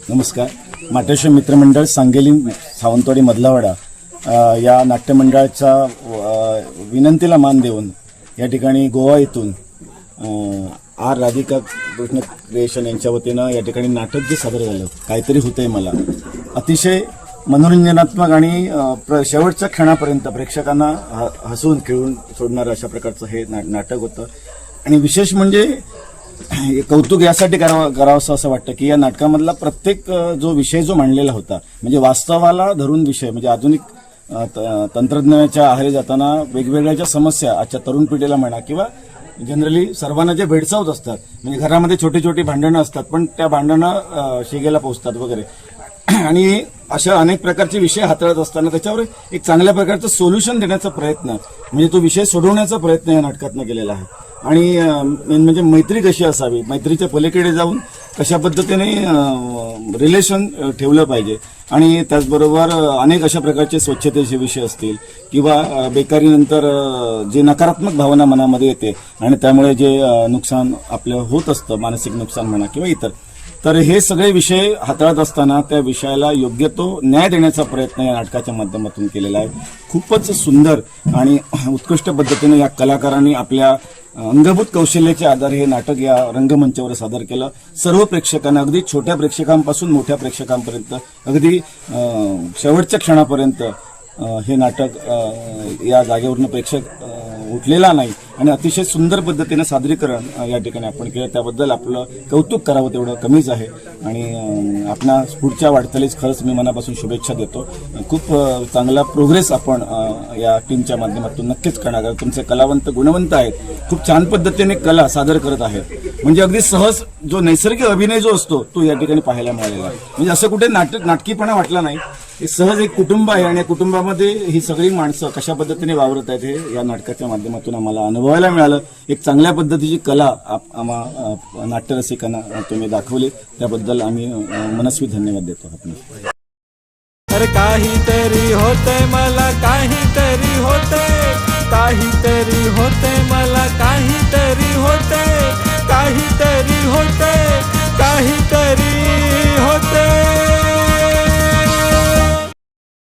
नमस्कार. माटेश्वर मित्रमंडळ सांगेली सावंतवाडी मधलावाडा या नाट्यमंडळाच्या विनंतीला मान देऊन या ठिकाणी गोवा येथून आर राधिका कृष्ण क्रिएशन यांच्या वतीनं या ठिकाणी नाटक जे सादर झालं काहीतरी होतंय मला, अतिशय मनोरंजनात्मक आणि शेवटच्या क्षणापर्यंत प्रेक्षकांना हसवून खेळून सोडणारं अशा प्रकारचं हे नाटक होतं. आणि विशेष म्हणजे कौतुक यासाठी करावंसं असं वाटतं की या नाटकामधला प्रत्येक जो विषय जो मांडलेला होता म्हणजे वास्तवाला धरून विषय, म्हणजे आधुनिक तंत्रज्ञानाच्या आहारी जाताना वेगवेगळ्या ज्या समस्या आजच्या तरुण पिढीला म्हणा किंवा जनरली सर्वांना जे भेडसावत असतात, म्हणजे घरामध्ये छोटी छोटी भांडणं असतात पण त्या भांडणं शिगेला पोहोचतात वगैरे, आणि अशा अनेक प्रकारचे विषय हाताळत असताना त्याच्यावर एक चांगल्या प्रकारचं सोल्युशन देण्याचा प्रयत्न, म्हणजे तो विषय सोडवण्याचा प्रयत्न या नाटकातनं केलेला आहे. आणि म्हणजे मैत्री कशी असावी, मैत्रीच्या पलीकडे जाऊन कशा पद्धतीने रिलेशन ठेवलं पाहिजे, आणि त्याचबरोबर अनेक अशा प्रकारचे स्वच्छतेचे विषय असतील किंवा बेकारीनंतर जे नकारात्मक भावना मनामध्ये येते आणि त्यामुळे जे नुकसान आपलं होत असतं, मानसिक नुकसान म्हणा किंवा इतर, तर हे सगळे विषय हाताळत असताना त्या विषयाला योग्य तो न्याय देण्याचा प्रयत्न या नाटकाच्या माध्यमातून केलेला आहे. खूपच सुंदर आणि उत्कृष्ट पद्धतीने या कलाकारांनी आपल्या अंगभूत कौशल्याच्या आधारे हे नाटक या रंगमंचावर सादर केलं. सर्व प्रेक्षकांना, अगदी छोट्या प्रेक्षकांपासून मोठ्या प्रेक्षकांपर्यंत, अगदी शेवटच्या क्षणापर्यंत हे नाटक या जागेवरनं प्रेक्षक उठलेला नाही आणि अतिशय सुंदर पद्धतीने सादरीकरण या ठिकाणी आपण केलं, त्याबद्दल आपलं कौतुक करावं तेवढं कमीच आहे. आणि आपणा पुढच्या वाटचालीस खरंच मी मनापासून शुभेच्छा देतो. खूप चांगला प्रोग्रेस आपण या टीमच्या माध्यमातून नक्कीच करणार. तुमचे कलावंत गुणवंत आहेत, खूप छान पद्धतीने कला सादर करत आहेत, म्हणजे अगदी सहज जो नैसर्गिक अभिनय जो असतो तो या ठिकाणी पाहायला मिळालेला आहे. म्हणजे असं कुठे नाटकीपणा वाटला नाही, हे सहज एक कुटुंब आहे आणि या कुटुंबामध्ये ही सगळी माणसं कशा पद्धतीने वावरत आहेत हे या नाटकाच्या माध्यमातून आम्हाला अनुभवायला मिळालं. एक चांगल्या पद्धतीची कला आम्हा नाट्यरसिकांना तुम्ही दाखवली, त्याबद्दल आम्ही मनस्वी धन्यवाद देतो. अरे काहीतरी होते मला, काहीतरी होते, काहीतरी होते मला, काहीतरी